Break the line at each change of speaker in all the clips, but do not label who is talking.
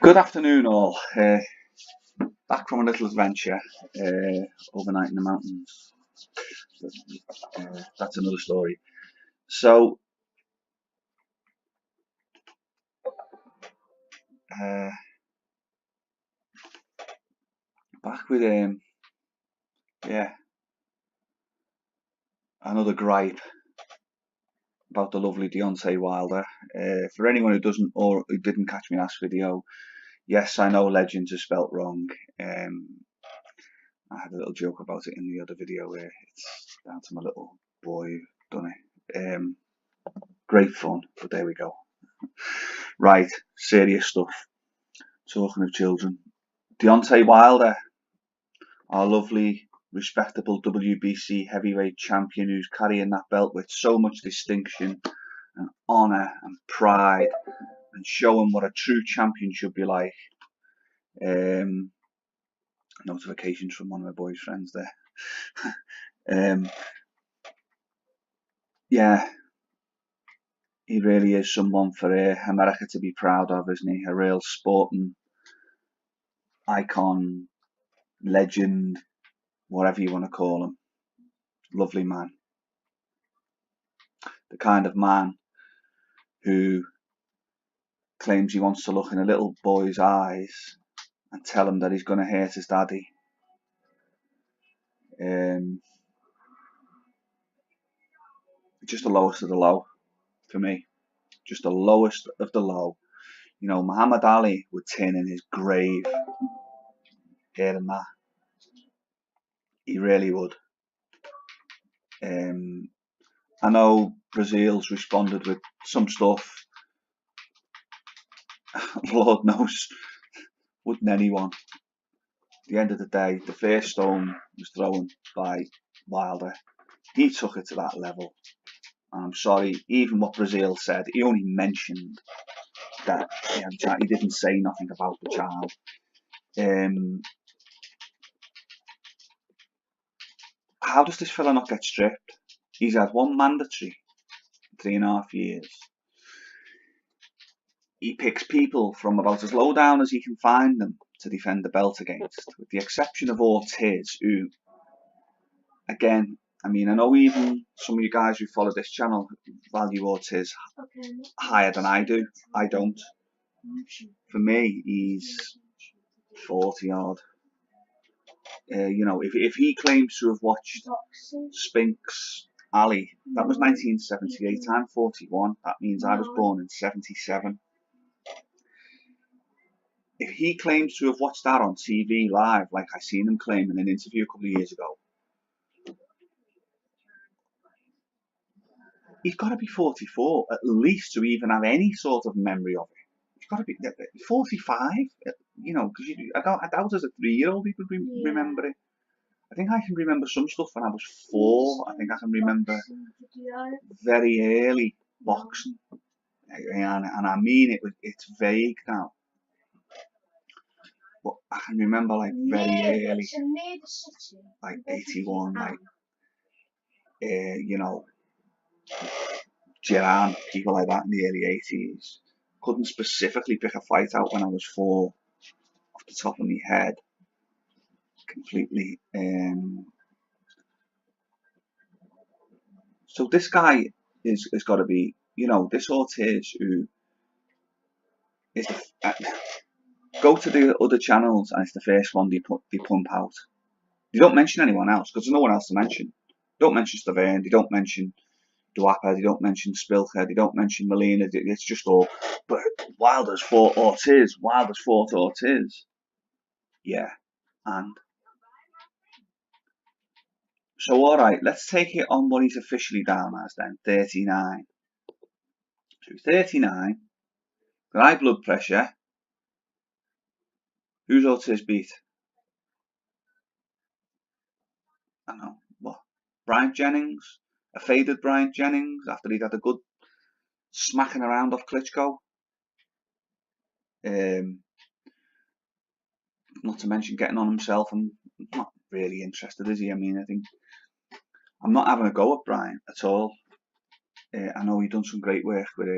Good afternoon, all. Back from a little adventure overnight in the mountains. That's another story. So, back with another gripe about the lovely Deontay Wilder. For anyone who doesn't or who didn't catch my last video, yes, I know legends are spelt wrong. I had a little joke about it in the other video where it's down to my little boy who done it. Great fun, but there we go. Right, serious stuff. Talking of children, Deontay Wilder, our lovely, respectable WBC heavyweight champion who's carrying that belt with so much distinction and honour and pride and showing what a true champion should be like. Notifications from one of my boy's friends there. Yeah, he really is someone for America to be proud of, isn't he? A real sporting icon, legend, whatever you want to call him. Lovely man. The kind of man who claims he wants to look in a little boy's eyes and tell him that he's going to hurt his daddy. Just the lowest of the low for me. Just the lowest of the low. You know, Muhammad Ali would turn in his grave hearing that. He really would. I know Brazil's responded with some stuff. Lord knows, wouldn't anyone? At the end of the day, the first stone was thrown by Wilder. He took it to that level. And I'm sorry, even what Brazil said, he only mentioned that he didn't say nothing about the child. How does this fella not get stripped? He's had one mandatory, 3.5 years. He picks people from about as low down as he can find them to defend the belt against, with the exception of Ortiz, who, again, I mean, I know even some of you guys who follow this channel value Ortiz higher than I do. I don't. For me, he's 40 odd. You know, if he claims to have watched Spinks Ali, that was 1978. I'm 41. That means I was born in 77. If he claims to have watched that on TV live, like I seen him claim in an interview a couple of years ago, he's got to be 44 at least to even have any sort of memory of it. He's got to be 45, you know, because I doubt as a 3-year-old he could remember it. I think I can remember some stuff when I was 4. I think I can remember very early boxing, and I mean it's vague now, but I can remember like very early, like 81, like you know, Jiran, people like that in the early 80s. Couldn't specifically pick a fight out when I was 4 off the top of my head completely. So this guy is got to be, you know, this Ortiz who is go to the other channels and it's the first one they pump out. They don't mention anyone else because there's no one else to mention. They don't mention Stavern, they don't mention Duapa, they don't mention Spilker, they don't mention Molina. It's just all. But Wilder's fought Ortiz. Wilder's fought Ortiz. Yeah, and so all right, let's take it on what he's officially down as then. 39. So 39. High blood pressure. Who's Ortiz beat? I don't know. What? Bryant Jennings? A faded Bryant Jennings after he'd had a good smacking around off Klitschko. Not to mention getting on himself, and not really interested, is he? I mean, I think I'm not having a go at Bryant at all. I know he done some great work with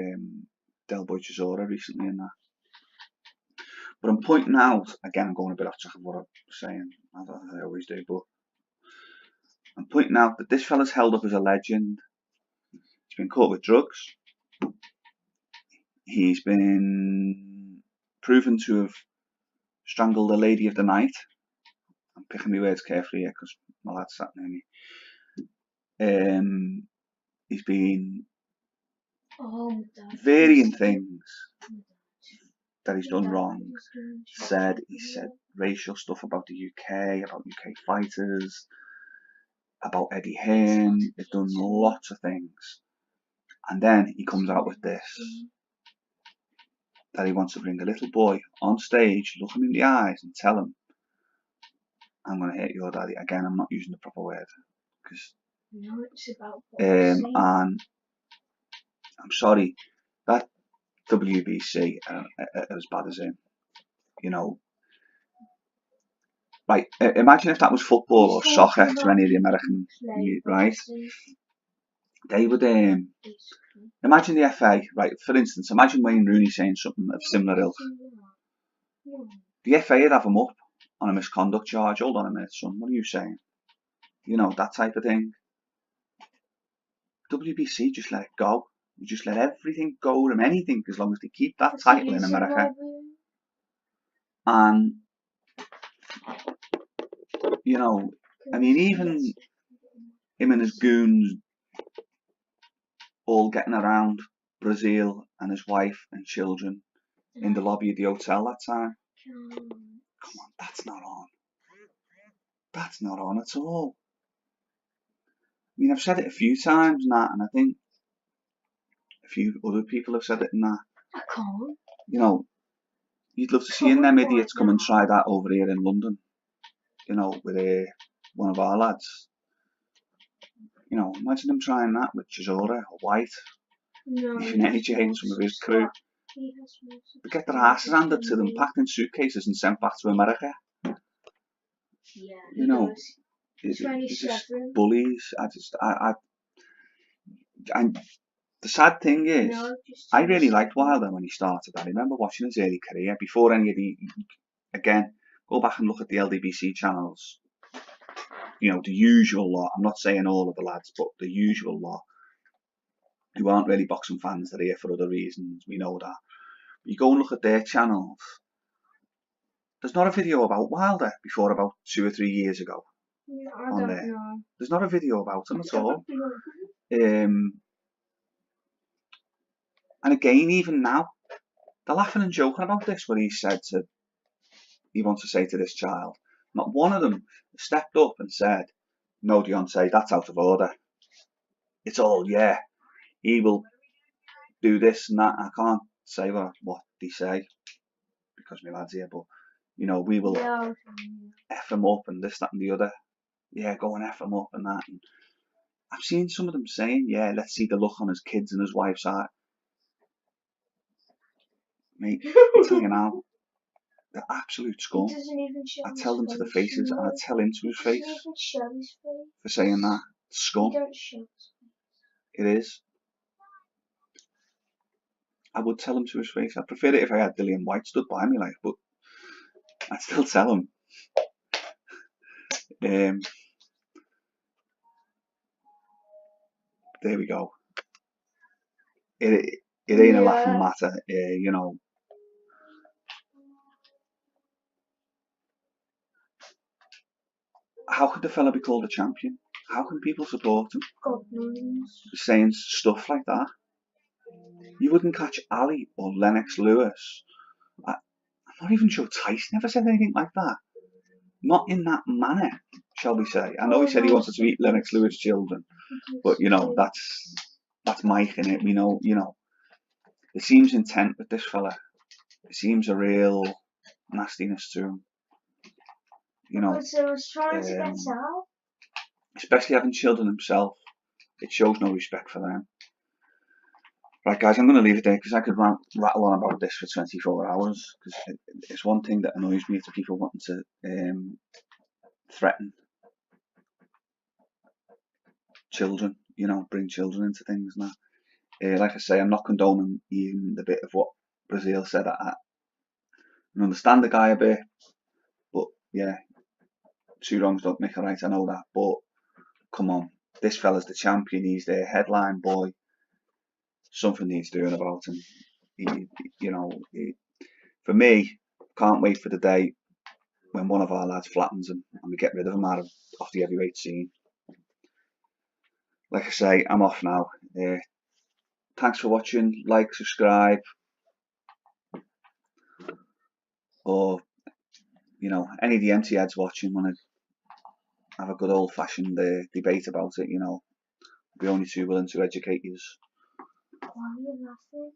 Del Boy Chisora recently in that. But I'm pointing out, again, I'm going a bit off track of what I'm saying, as I always do, but I'm pointing out that this fella's held up as a legend. He's been caught with drugs. He's been proven to have strangled a lady of the night. I'm picking my words carefully here because my lad's sat near me. He's been varying things that he's done wrong. He said racial stuff about the UK, about UK fighters, about Eddie Hearn. He's done lots of things. And then he comes out with this, that he wants to bring a little boy on stage, look him in the eyes and tell him, I'm going to hit your daddy. Again, I'm not using the proper word.
No, it's about
and I'm sorry, that WBC as bad as him, you know. Right, imagine if that was football or soccer to any of the American, right? They would, imagine the FA, right, for instance, imagine Wayne Rooney saying something of similar ilk. The FA would have him up on a misconduct charge. Hold on a minute, son, what are you saying? You know, that type of thing. WBC just let it go. You just let everything go from anything as long as they keep that title in America. And, you know, I mean, even him and his goons all getting around Brazil and his wife and children in the lobby of the hotel that time. Come on, that's not on. That's not on at all. I mean, I've said it a few times now, and I think a few other people have said it in that.
I can't.
You know, you'd love to see them idiots come and try that over here in London. You know, with one of our lads. You know, imagine them trying that with Chisora or White.
No,
Even AJ and some of his crew. They get their asses handed to them, packed in suitcases and sent back to America.
Yeah,
you know, it's just bullies. And the sad thing is, I really liked Wilder when he started. I remember watching his early career before any of again, go back and look at the LDBC channels. You know, the usual lot. I'm not saying all of the lads, but the usual lot who aren't really boxing fans. They're here for other reasons. We know that. You go and look at their channels. There's not a video about Wilder before about 2 or 3 years ago.
Yeah, I don't know.
There's not a video about him at all. And again, even now, they're laughing and joking about this, where he wants to say to this child. Not one of them stepped up and said, no, Deontay, that's out of order. It's all, yeah, he will do this and that. I can't say what they say because my lad's here, but, you know, we will F him up and this, that and the other. Yeah, go and F him up and that. And I've seen some of them saying, yeah, let's see the look on his kids and his wife's eye. Mate, I'm telling you now, the absolute scum. I tell them to the faces, and I tell him to his face for saying that. Scum. It is. I would tell him to his face. I'd prefer it if I had Dillian White stood by me, like, but I'd still tell him. There we go. It ain't a laughing matter, you know. How could the fella be called a champion? How can people support him?
God knows.
Saying stuff like that. You wouldn't catch Ali or Lennox Lewis. I'm not even sure Tyson ever said anything like that. Not in that manner, shall we say. I know he said he wanted to eat Lennox Lewis' children, but you know, that's Mike in it. We know, you know, it seems intent with this fella. It seems a real nastiness to him. You know, especially having children himself, it shows no respect for them. Right, guys, I'm going to leave it there because I could rattle on about this for 24 hours. Because it's one thing that annoys me to people wanting to threaten children, you know, bring children into things and that. Like I say, I'm not condoning even the bit of what Brazil said. I understand the guy a bit, but yeah, two wrongs don't make a right, I know that, but come on, this fella's the champion, he's the headline boy, something needs doing about him. For me, can't wait for the day when one of our lads flattens him and we get rid of him off the heavyweight scene. Like I say, I'm off now. Thanks for watching, like, subscribe, or any of the empty heads watching want to have a good old fashioned debate about it, we're only too willing to educate you.
Why are you laughing?